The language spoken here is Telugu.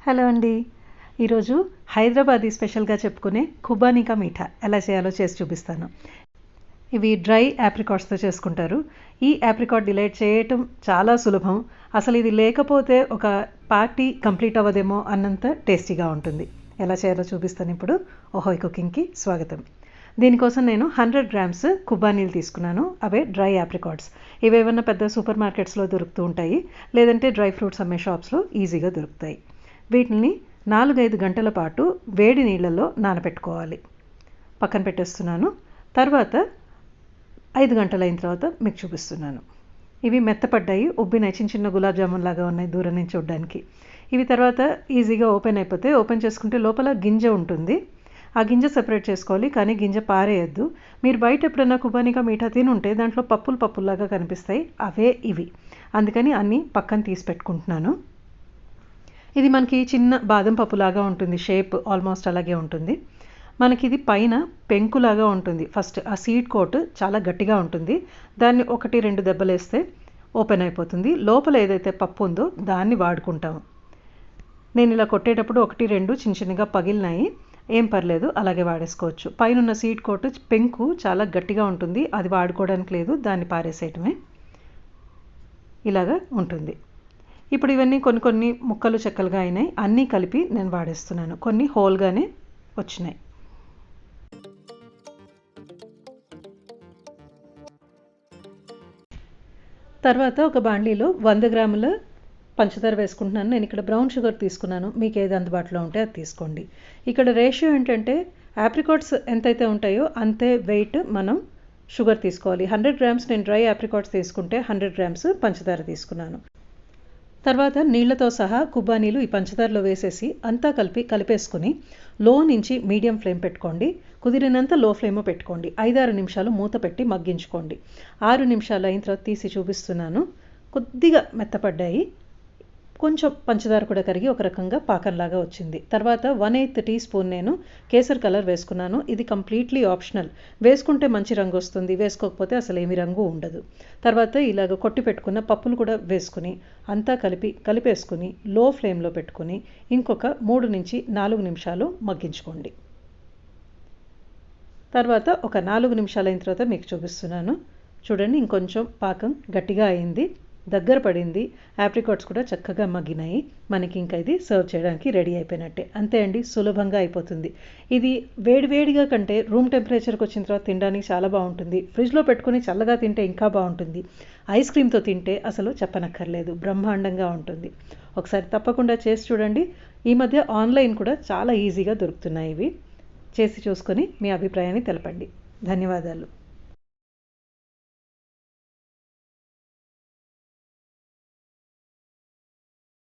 హలో అండి. ఈరోజు హైదరాబాదీ స్పెషల్‌గా చెప్పుకునే ఖుబానీ కా మీఠా ఎలా చేయాలో చేసి చూపిస్తాను. ఇవి డ్రై యాప్రికాట్స్‌తో చేసుకుంటారు. ఈ యాప్రికాట్ డిలైట్ చేయటం చాలా సులభం. అసలు ఇది లేకపోతే ఒక పార్టీ కంప్లీట్ అవ్వదేమో అన్నంత టేస్టీగా ఉంటుంది. ఎలా చేయాలో చూపిస్తాను ఇప్పుడు. ఓహోయ్ కుకింగ్‌కి స్వాగతం. దీనికోసం నేను 100 గ్రామ్స్ ఖుబానీలు తీసుకున్నాను. అవే డ్రై యాప్రికాట్స్. ఇవేమన్నా పెద్ద సూపర్ మార్కెట్స్‌లో దొరుకుతూ ఉంటాయి. లేదంటే డ్రై ఫ్రూట్స్ అమ్మే షాప్స్‌లో ఈజీగా దొరుకుతాయి. వీటిని 4-5 గంటల పాటు వేడి నీళ్ళల్లో నానబెట్టుకోవాలి. పక్కన పెట్టేస్తున్నాను. తర్వాత 5 గంటలైన తర్వాత మీకు చూపిస్తున్నాను. ఇవి మెత్తపడ్డాయి, ఉబ్బినాయి, చిన్న చిన్న గులాబ్ జామున్ లాగా ఉన్నాయి దూరం నుంచి చూడడానికి. ఇవి తర్వాత ఈజీగా ఓపెన్ అయిపోతే ఓపెన్ చేసుకుంటే లోపల గింజ ఉంటుంది. ఆ గింజ సెపరేట్ చేసుకోవాలి, కానీ గింజ పారేయద్దు. మీరు బయట ఎప్పుడైనా ఖుబానీ కా మీఠా తిని ఉంటే దాంట్లో పప్పుల్లాగా కనిపిస్తాయి, అవే ఇవి. అందుకని అన్నీ పక్కన తీసి పెట్టుకుంటున్నాను. ఇది మనకి చిన్న బాదం పప్పులాగా ఉంటుంది, షేప్ ఆల్మోస్ట్ అలాగే ఉంటుంది. మనకి ఇది పైన పెంకులాగా ఉంటుంది. ఫస్ట్ ఆ సీడ్ కోట్ చాలా గట్టిగా ఉంటుంది. దాన్ని 1-2 దెబ్బలేస్తే ఓపెన్ అయిపోతుంది. లోపల ఏదైతే పప్పు ఉందో దాన్ని వాడుకుంటాము. నేను ఇలా కొట్టేటప్పుడు 1-2 చిన్నగా పగిలినాయి, ఏం పర్లేదు, అలాగే వాడేసుకోవచ్చు. పైన ఉన్న సీడ్ కోట్ పెంకు చాలా గట్టిగా ఉంటుంది, అది వాడుకోవడానికి లేదు, దాన్ని పారేసేయటమే. ఇలాగా ఉంటుంది. ఇప్పుడు ఇవన్నీ కొన్ని ముక్కలు చెక్కలుగా అయినాయి, అన్నీ కలిపి నేను వాడేస్తున్నాను. కొన్ని హోల్గానే వచ్చినాయి. తర్వాత ఒక బాండీలో 100 గ్రాముల పంచదార వేసుకుంటున్నాను. నేను ఇక్కడ బ్రౌన్ షుగర్ తీసుకున్నాను, మీకు ఏది అందుబాటులో ఉంటే అది తీసుకోండి. ఇక్కడ రేషియో ఏంటంటే యాప్రికాట్స్ ఎంతైతే ఉంటాయో అంతే వెయిట్ మనం షుగర్ తీసుకోవాలి. 100 గ్రామ్స్ నేను డ్రై యాప్రికాట్స్ తీసుకుంటే 100 గ్రామ్స్ పంచదార తీసుకున్నాను. తర్వాత నీళ్లతో సహా ఖుబానీలు ఈ పంచదారలో వేసేసి అంతా కలిపేసుకుని లో నుంచి మీడియం ఫ్లేమ్ పెట్టుకోండి. కుదిరినంత లో ఫ్లేమ్ పెట్టుకోండి. 5-6 నిమిషాలు మూత పెట్టి మగ్గించుకోండి. 6 నిమిషాలు అయిన తర్వాత తీసి చూపిస్తున్నాను. కొద్దిగా మెత్తపడ్డాయి, కొంచెం పంచదార కూడా కరిగి ఒక రకంగా పాకంలాగా వచ్చింది. తర్వాత 1/8 టీ స్పూన్ నేను కేసర్ కలర్ వేసుకున్నాను. ఇది కంప్లీట్లీ ఆప్షనల్. వేసుకుంటే మంచి రంగు వస్తుంది, వేసుకోకపోతే అసలు ఏమి రంగు ఉండదు. తర్వాత ఇలాగ కొట్టి పెట్టుకున్న పప్పులు కూడా వేసుకుని అంతా కలిపేసుకుని లో ఫ్లేమ్లో పెట్టుకుని ఇంకొక 3-4 నిమిషాలు మగ్గించుకోండి. తర్వాత ఒక 4 నిమిషాలు అయిన తర్వాత మీకు చూపిస్తున్నాను. చూడండి, ఇంకొంచెం పాకం గట్టిగా అయింది, దగ్గర పడింది. యాప్రికాట్స్ కూడా చక్కగా మగ్గినాయి. మనకి ఇంకా ఇది సర్వ్ చేయడానికి రెడీ అయిపోయినట్టే. అంతే అండి, సులభంగా అయిపోతుంది. ఇది వేడివేడిగా కంటే రూమ్ టెంపరేచర్కి వచ్చిన తర్వాత తినడానికి చాలా బాగుంటుంది. ఫ్రిడ్జ్లో పెట్టుకుని చల్లగా తింటే ఇంకా బాగుంటుంది. ఐస్ క్రీమ్తో తింటే అసలు చెప్పనక్కర్లేదు, బ్రహ్మాండంగా ఉంటుంది. ఒకసారి తప్పకుండా చేసి చూడండి. ఈ మధ్య ఆన్లైన్ కూడా చాలా ఈజీగా దొరుకుతున్నాయి ఇవి. చేసి చూసుకొని మీ అభిప్రాయాన్ని తెలపండి. ధన్యవాదాలు.